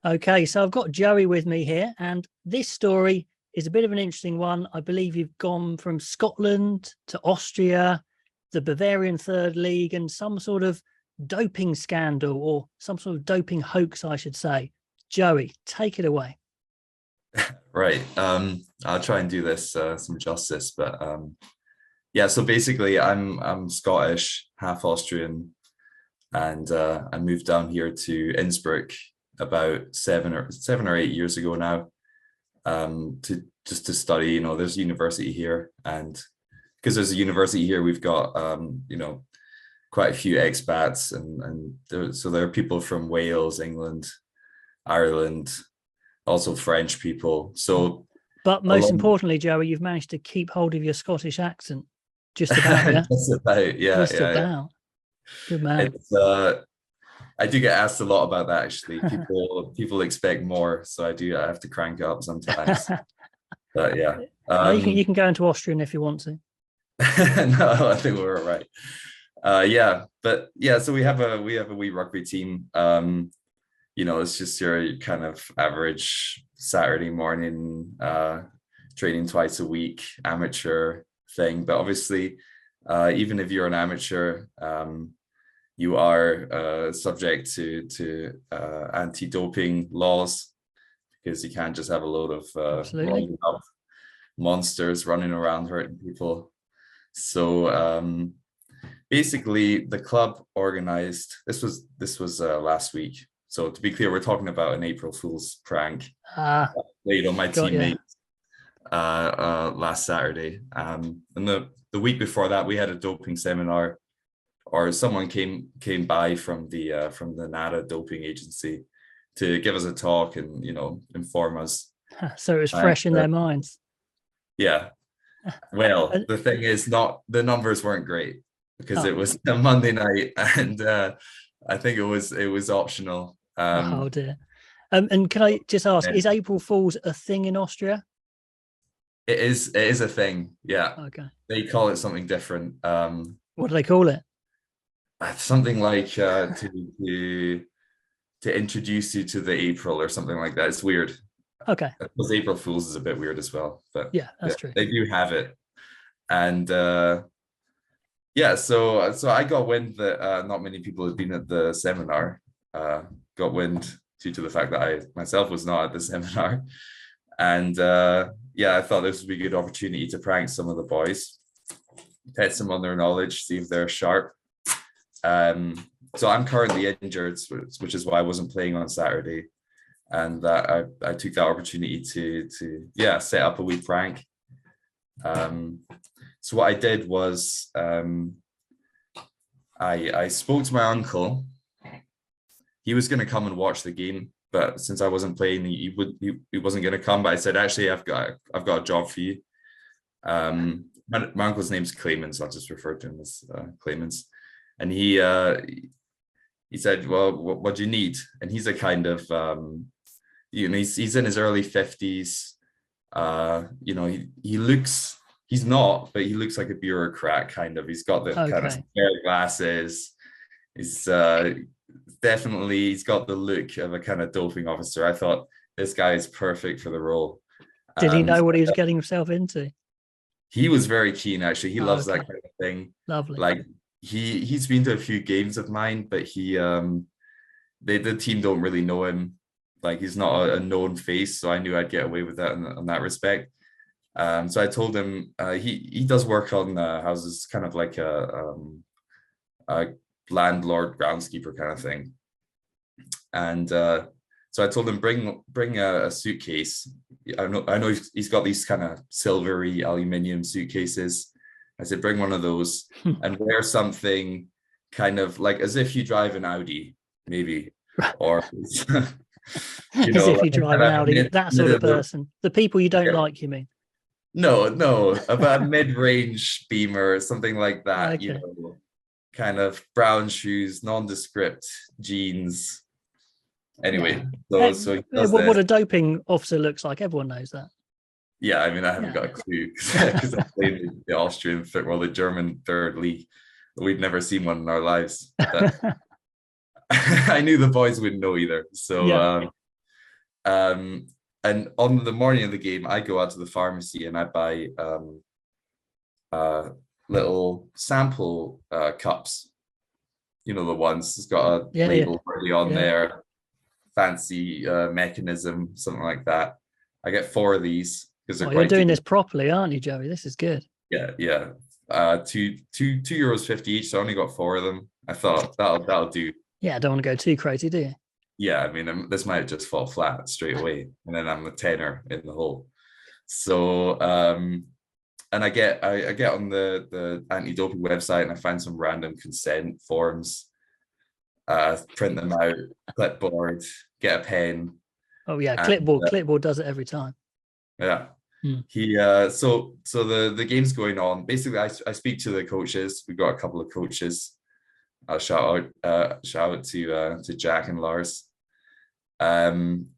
Okay, so I've got Joey with me here, and this story is a bit of an interesting one. I believe you've gone from Scotland to Austria, the Bavarian Third League, and some sort of doping scandal or some sort of doping hoax, I should say. Joey, take it away. Right. I'll try and do this some justice, but yeah. So basically, I'm Scottish, half Austrian, and I moved down here to Innsbruck about 7 or 8 years ago now, to just to study. There's a university here, and because there's a university here, we've got quite a few expats, so there are people from Wales, England, Ireland, also French people. So But most along importantly, Joey, you've managed to keep hold of your Scottish accent. Just about, yeah? just about, yeah, Just yeah, yeah. about. Good man. It's I do get asked a lot about that actually. People expect more, so I have to crank it up sometimes. But yeah. No, you can go into Austrian if you want to. No, I think we're all right. Yeah, but yeah, so we have a wee rugby team. It's just your kind of average Saturday morning training twice a week, amateur thing. But obviously, even if you're an amateur, you are subject to anti-doping laws, because you can't just have a load of Absolutely. monsters running around hurting people. So basically, the club organized this was last week. So to be clear, we're talking about an April Fool's prank played on my Got you. teammates last Saturday. And the week before that, we had a doping seminar, or someone came by from the NADA doping agency to give us a talk and inform us. So it was fresh in their minds. Yeah. Well, the thing is, not the numbers weren't great because it was a Monday night, and I think it was optional. Oh dear. And can I just ask, is April Fool's a thing in Austria? It is a thing. Yeah. Okay. They call it something different. What do they call it? Something like to introduce you to the April or something like that. It's weird. Okay. Because April Fool's is a bit weird as well, but yeah, that's true. They do have it, and yeah. So I got wind that not many people had been at the seminar. Got wind due to the fact that I myself was not at the seminar, and yeah, I thought this would be a good opportunity to prank some of the boys, test them on their knowledge, see if they're sharp. So I'm currently injured, which is why I wasn't playing on Saturday, and that I took that opportunity to set up a wee prank. So what I did was I spoke to my uncle. He was going to come and watch the game, but since I wasn't playing, he wasn't going to come. But I said, actually, I've got a job for you. My uncle's name's Clemens. I'll just refer to him as Clemens. And he said, well, what do you need? And he's a kind of he's in his early 50s. He looks, he's not, but he looks like a bureaucrat kind of. He's got the kind of glasses. He's definitely, he's got the look of a kind of doping officer. I thought this guy is perfect for the role. Did he know what he was getting himself into? He was very keen, actually. He loves that kind of thing. Lovely. Like he's been to a few games of mine, but the team don't really know him. Like he's not a known face, so I knew I'd get away with that in that respect. So I told him he does work on houses, kind of like a landlord groundskeeper kind of thing. And so I told him bring a suitcase. I know he's got these kind of silvery aluminium suitcases. I said bring one of those and wear something kind of like as if you drive an Audi, maybe, or as if you drive an Audi. That sort of person. The people you don't like, you mean? No, about a mid-range Beamer, something like that. Okay. Kind of brown shoes, nondescript jeans. Anyway, so what a doping officer looks like, everyone knows that. Yeah, I mean, I haven't got a clue because I played the Austrian, the German third league. We've never seen one in our lives. But I knew the boys wouldn't know either. So And on the morning of the game, I go out to the pharmacy and I buy little sample cups. You know, the ones that's got a label already on there, fancy mechanism, something like that. I get 4 of these because they're you're quite doing deep. this properly, aren't you, Joey? This is good. Yeah. €2.50 each. So I only got 4 of them. I thought that'll do. Yeah, I don't want to go too crazy, do you? Yeah, I mean, this might just fall flat straight away, and then I'm a tenner in the hole. So, and I get on the anti-doping website and I find some random consent forms, print them out, clipboard, get a pen. Oh yeah, clipboard does it every time. Yeah. So the game's going on. Basically, I speak to the coaches. We got a couple of coaches. I'll shout out to Jack and Lars. And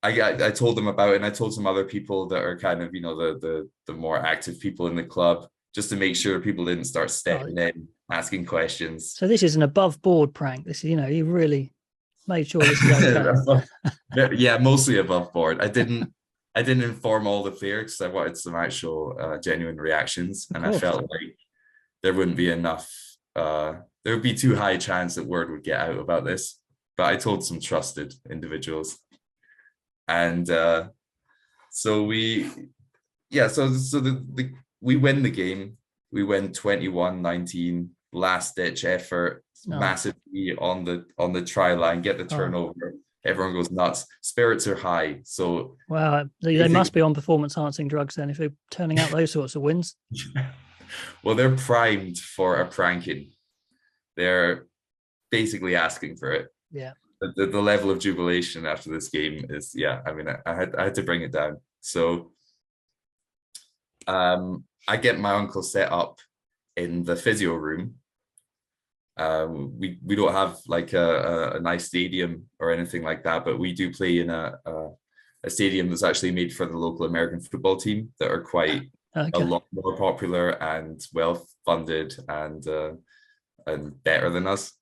I told them about it, and I told some other people that are kind of, you know, the more active people in the club, just to make sure people didn't start stepping in, asking questions. So this is an above board prank. This is, you know, you really made sure this is okay. Yeah, mostly above board. I didn't inform all the players because I wanted some actual genuine reactions, and I felt like there wouldn't be enough. There would be too high a chance that word would get out about this. But I told some trusted individuals, and so we win the game. We win 21-19, last ditch effort, massively on the try line, get the turnover. Everyone goes nuts. Spirits are high. So wow, they must be on performance enhancing drugs then if they're turning out those sorts of wins. Well, they're primed for a pranking. They're basically asking for it. Yeah. The level of jubilation after this game is, yeah, I mean, I had to bring it down. So I get my uncle set up in the physio room. We don't have like a nice stadium or anything like that, but we do play in a stadium that's actually made for the local American football team that are quite a lot more popular and well funded and better than us.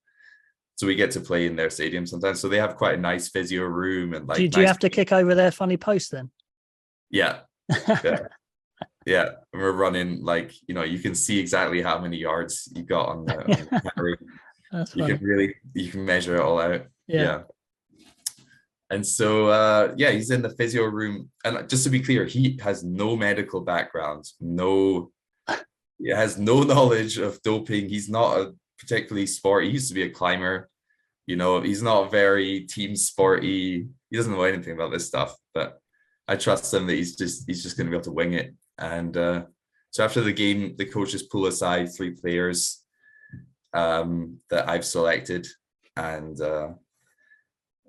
So we get to play in their stadium sometimes. So they have quite a nice physio room and like. Do you have to kick over their funny post then? Yeah. Yeah. And we're running like, you know, you can see exactly how many yards you got on the camera. That's you funny. can measure it all out. Yeah. And so he's in the physio room. And just to be clear, he has no medical background, he has no knowledge of doping. He's not a particularly sporty. He used to be a climber, you know, he's not very team sporty. He doesn't know anything about this stuff, but I trust him that he's just going to be able to wing it. And so after the game, the coaches pull aside 3 players that I've selected and that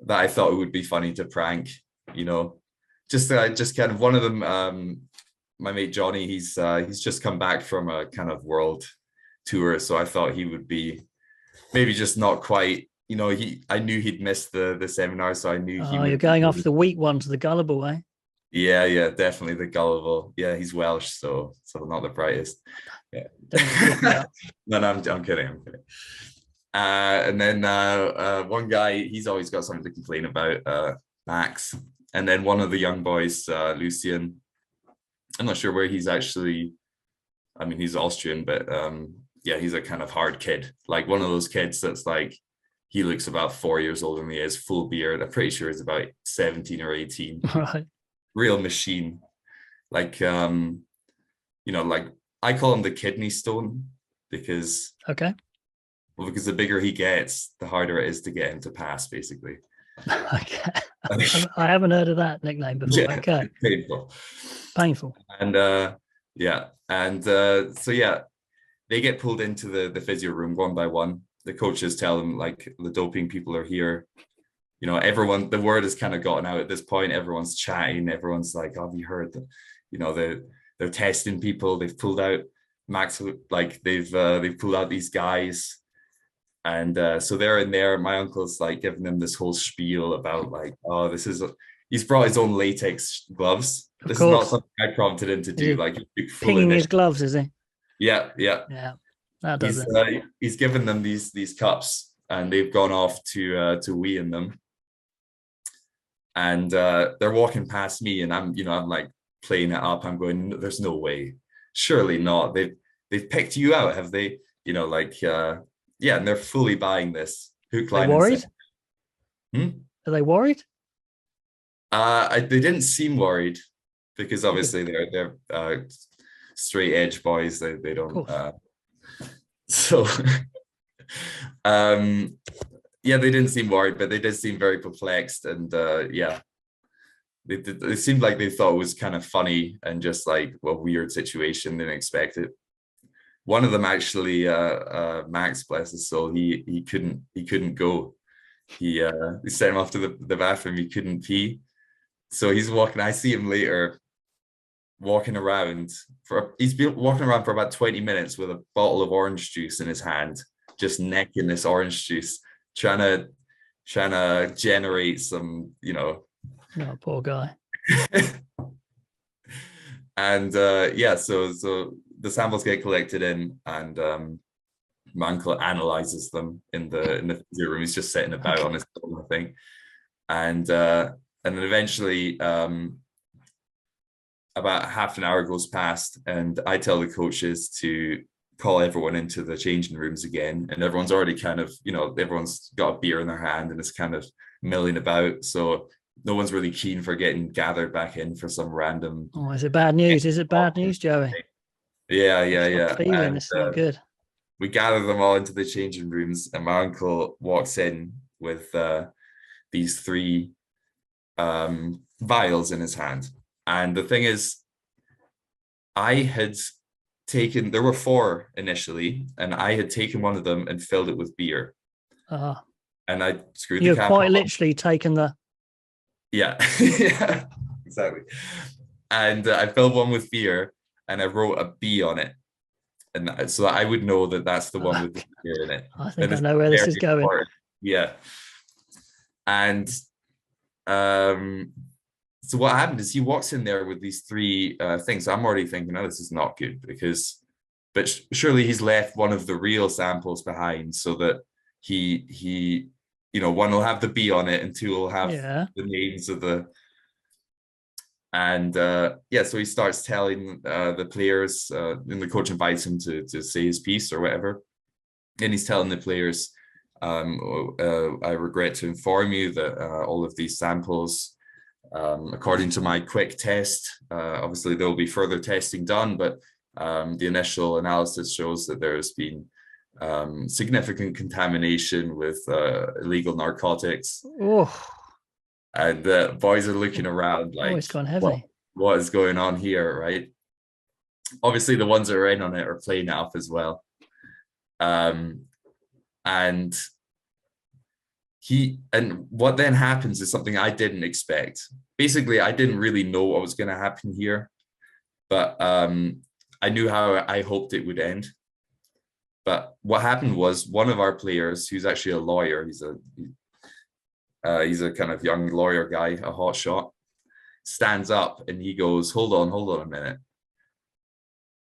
I thought it would be funny to prank, you know, just kind of one of them. My mate Johnny, he's just come back from a kind of world tour, so I thought he would be maybe just not quite, you know, I knew he'd missed the seminar, so I knew he would. You're going off the weak one to the gullible, eh? Yeah, definitely the gullible. Yeah, he's Welsh, so not the brightest. Yeah. No, I'm kidding. And then one guy, he's always got something to complain about, Max. And then one of the young boys, Lucian. I'm not sure where he's actually. I mean, he's Austrian, but yeah, he's a kind of hard kid, like one of those kids that's like, he looks about 4 years older than he is, full beard. I'm pretty sure he's about 17 or 18. Right. Real machine. Like, you know, like I call him the kidney stone because the bigger he gets, the harder it is to get him to pass, basically. Okay. I haven't heard of that nickname before. Yeah, okay. Painful. And so yeah, they get pulled into the physio room one by one. The coaches tell them like the doping people are here. You know, everyone, the word has kind of gotten out at this point. Everyone's chatting. Everyone's like, oh, have you heard that? You know, they're testing people. They've pulled out Max, like they've pulled out these guys. And so they're in there. My uncle's like giving them this whole spiel about like, oh, he's brought his own latex gloves. This is not something I prompted him to do. Like pinging his gloves, is he? Yeah. That does it. He's given them these cups, and they've gone off to wee in them. And they're walking past me, and I'm like playing it up. I'm going, there's no way, surely not. They've picked you out, have they? Yeah, and they're fully buying this hook, They line, and worried? sinker. Hmm? Are they worried? They didn't seem worried because Good. obviously they're straight edge boys. They Of don't. course. So um, yeah, they didn't seem worried, but they did seem very perplexed, and yeah, it seemed like they thought it was kind of funny and just like a weird situation. They didn't expect it. One of them actually, Max, bless his soul, he couldn't go. He sent him off to the bathroom. He couldn't pee, so he's walking. I see him later walking around he's been walking around for about 20 minutes with a bottle of orange juice in his hand, just necking this orange juice, trying to generate some, No, poor guy. and yeah, so the samples get collected in, and my uncle analyzes them in the physio room. He's just sitting about on his own, I think, and then eventually about half an hour goes past, and I tell the coaches to call everyone into the changing rooms again, and everyone's already kind of, everyone's got a beer in their hand and it's kind of milling about, so no one's really keen for getting gathered back in for some random. Oh, is it bad news? Is it bad news, Joey? Yeah. Feeling And this is not good. we gather them all into the changing rooms, and my uncle walks in with these three vials in his hand. And the thing is, I had taken, there were 4 initially, and I had taken one of them and filled it with beer. And I screwed the cap. You've quite literally taken the. Yeah, yeah, exactly. And I filled one with beer, and I wrote a B on it, and so I would know that that's the one with the beer in it. I think I know where this is going. Important. Yeah. And so what happened is he walks in there with these 3 things. I'm already thinking, oh, this is not good, but surely he's left one of the real samples behind, so that he one will have the B on it and 2 will have the names of the. And yeah, so he starts telling the players, and the coach invites him to say his piece or whatever, and he's telling the players, I regret to inform you that all of these samples, according to my quick test, obviously there will be further testing done, but the initial analysis shows that there's been significant contamination with illegal narcotics. Oh. And the boys are looking around like, it's gone heavy. What is going on here, right? Obviously, the ones that are in on it are playing it up as well. And what then happens is something I didn't expect. Basically, I didn't really know what was going to happen here, but I knew how I hoped it would end. But what happened was, one of our players, who's actually a lawyer, he's a kind of young lawyer guy, a hot shot, stands up and he goes, hold on a minute.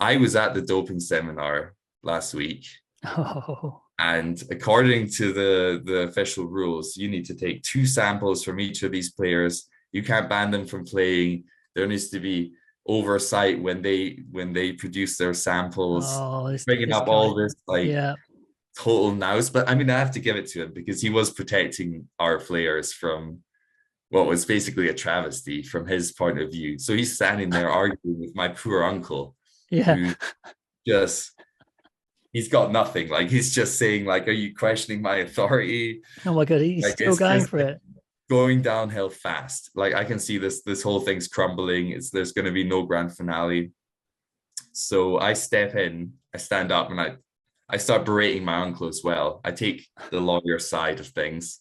I was at the doping seminar last week. Oh. And according to the official rules, you need to take 2 samples from each of these players. You can't ban them from playing. There needs to be oversight when they produce their samples. Bringing up all this total nouse. But I mean, I have to give it to him, because he was protecting our players from what was basically a travesty from his point of view. So he's standing there arguing with my poor uncle, who he's got nothing. Like, he's just saying, like, are you questioning my authority? Oh my God, he's still going for it. Going downhill fast. Like, I can see this whole thing's crumbling. There's going to be no grand finale. So I step in, I stand up, and I start berating my uncle as well. I take the lawyer side of things.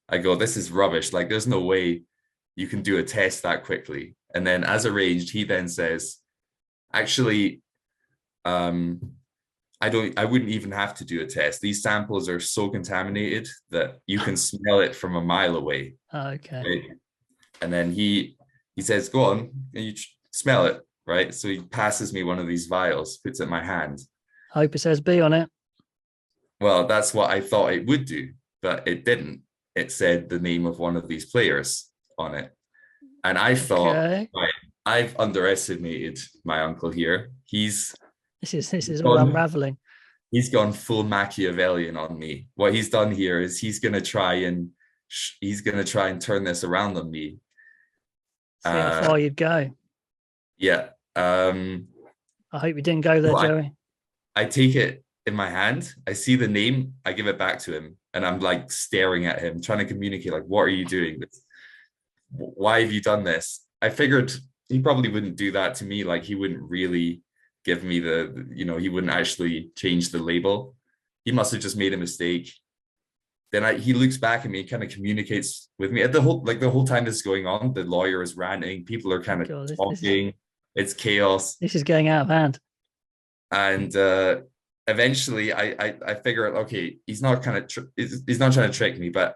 I go, this is rubbish. Like, there's no way you can do a test that quickly. And then, as arranged, he then says, actually, I wouldn't even have to do a test. These samples are so contaminated that you can smell it from a mile away. Okay. Right? And then he says, go on, and you smell it, right? So he passes me one of these vials, puts it in my hand. I hope it says B on it. Well, that's what I thought it would do, but it didn't. It said the name of one of these players. on it. And I thought, Okay. right, I've underestimated my uncle here. This is all unraveling. He's gone full Machiavellian on me. What he's done here is he's gonna try and turn this around on me. See how far you'd go. Yeah. I hope you didn't go there, Joey. I take it in my hand. I see the name. I give it back to him, and I'm like staring at him, trying to communicate. Like, what are you doing? Why have you done this? I figured he probably wouldn't do that to me. Like, he wouldn't really give me he wouldn't actually change the label. He must have just made a mistake. Then he looks back at me, kind of communicates with me. At the whole time this is going on, the lawyer is ranting. People are kind of talking. It's chaos. This is getting out of hand. And eventually, I figure out, okay, he's not trying to trick me, but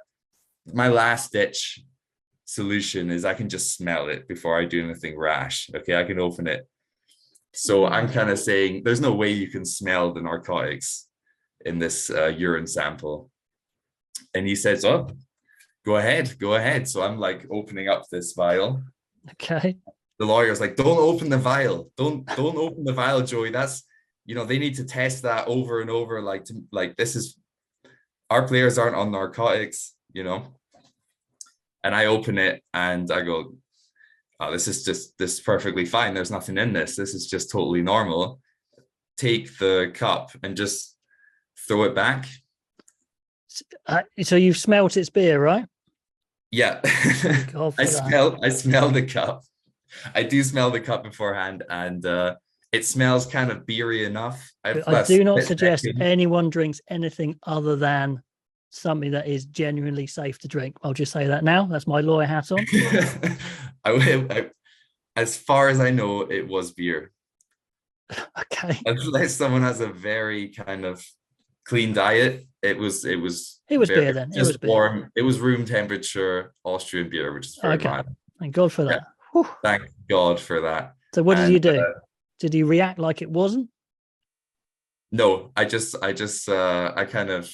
my last ditch solution is I can just smell it before I do anything rash. Okay, I can open it. So I'm kind of saying there's no way you can smell the narcotics in this urine sample. And he says, oh, go ahead. So I'm like opening up this vial. Okay. The lawyer's like, don't open the vial. Don't open the vial, Joey. That's, they need to test that over and over. Like this is, our players aren't on narcotics, And I open it and I go, oh, this is perfectly fine. There's nothing in this. This is just totally normal. Take the cup and just throw it back. So you've smelt its beer, right? Yeah. I smell the cup. I do smell the cup beforehand, and it smells kind of beery enough. I do not suggest anyone drinks anything other than something that is genuinely safe to drink. I'll just say that now. That's my lawyer hat on. As far as I know, it was beer. Okay. Unless someone has a very kind of clean diet, it was beer then. It was warm. Beer. It was room temperature Austrian beer, which is very mild. Thank God for that. Yeah. Thank God for that. So what did you do? Did you react like it wasn't? No, I kind of,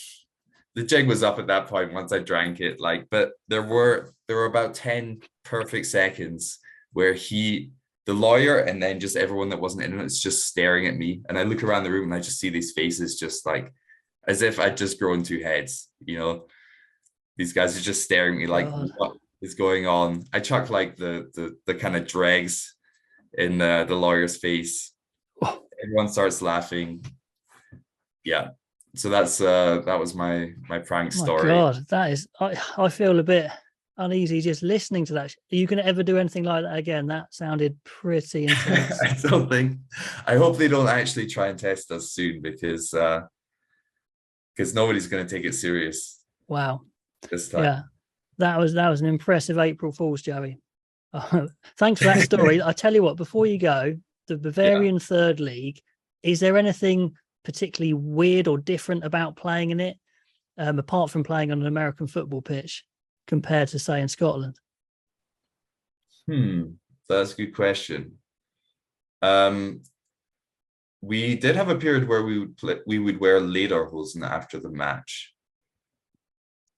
the jig was up at that point once I drank it. But there were about 10 perfect seconds where the lawyer and then just everyone that wasn't in it is just staring at me. And I look around the room and I just see these faces just like, as if I'd just grown two heads, These guys are just staring at me like, what is going on? I chuck like the kind of dregs in the lawyer's face. Everyone starts laughing. Yeah. So that was my prank story. God, that is, I feel a bit uneasy just listening to that. Are you going to ever do anything like that again? That sounded pretty intense. I hope they don't actually try and test us soon, because nobody's going to take it serious. Wow. This time. Yeah. That was an impressive April Fool's, Joey. Thanks for that story. I tell you what, before you go, the Bavarian Third League, is there anything particularly weird or different about playing in it, apart from playing on an American football pitch, compared to, say, in Scotland? That's a good question. We did have a period where we would wear lederhosen after the match.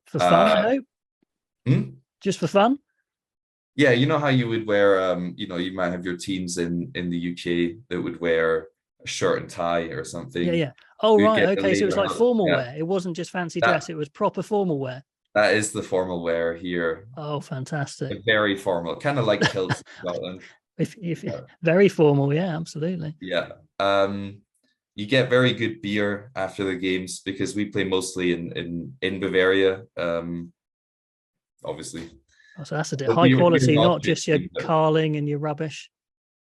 For fun, I hope? Just for fun? Yeah, you know how you would wear, you might have your teams in the UK that would wear a shirt and tie or something. Yeah. Oh, right. Okay, so it was like formal wear. It wasn't just fancy dress. It was proper formal wear. That is the formal wear here. Oh, fantastic. Very formal, kind of like kilts in Scotland. Very formal, yeah, absolutely. Yeah. You get very good beer after the games because we play mostly in Bavaria, obviously. Oh, so that's high quality, not just your carling and your rubbish.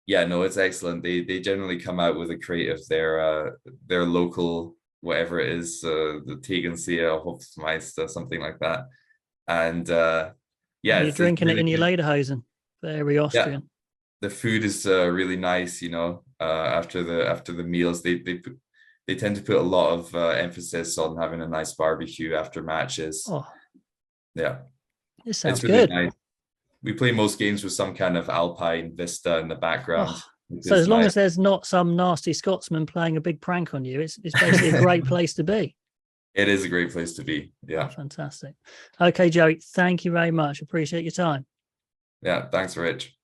Yeah, no, it's excellent. They generally come out with a crate of their local, whatever it is, the Tegernsee or Hofmeister, something like that. And you're drinking it in your lederhosen. Very Austrian. Yeah. The food is really nice, after the meals. They tend to put a lot of emphasis on having a nice barbecue after matches. Oh. Yeah. This sounds really good. Nice. We play most games with some kind of alpine vista in the background. So as long as there's not some nasty Scotsman playing a big prank on you, it's basically a great place to be. It is a great place to be. Yeah. Oh, fantastic. Okay, Joey, thank you very much. Appreciate your time. Yeah, thanks, Rich.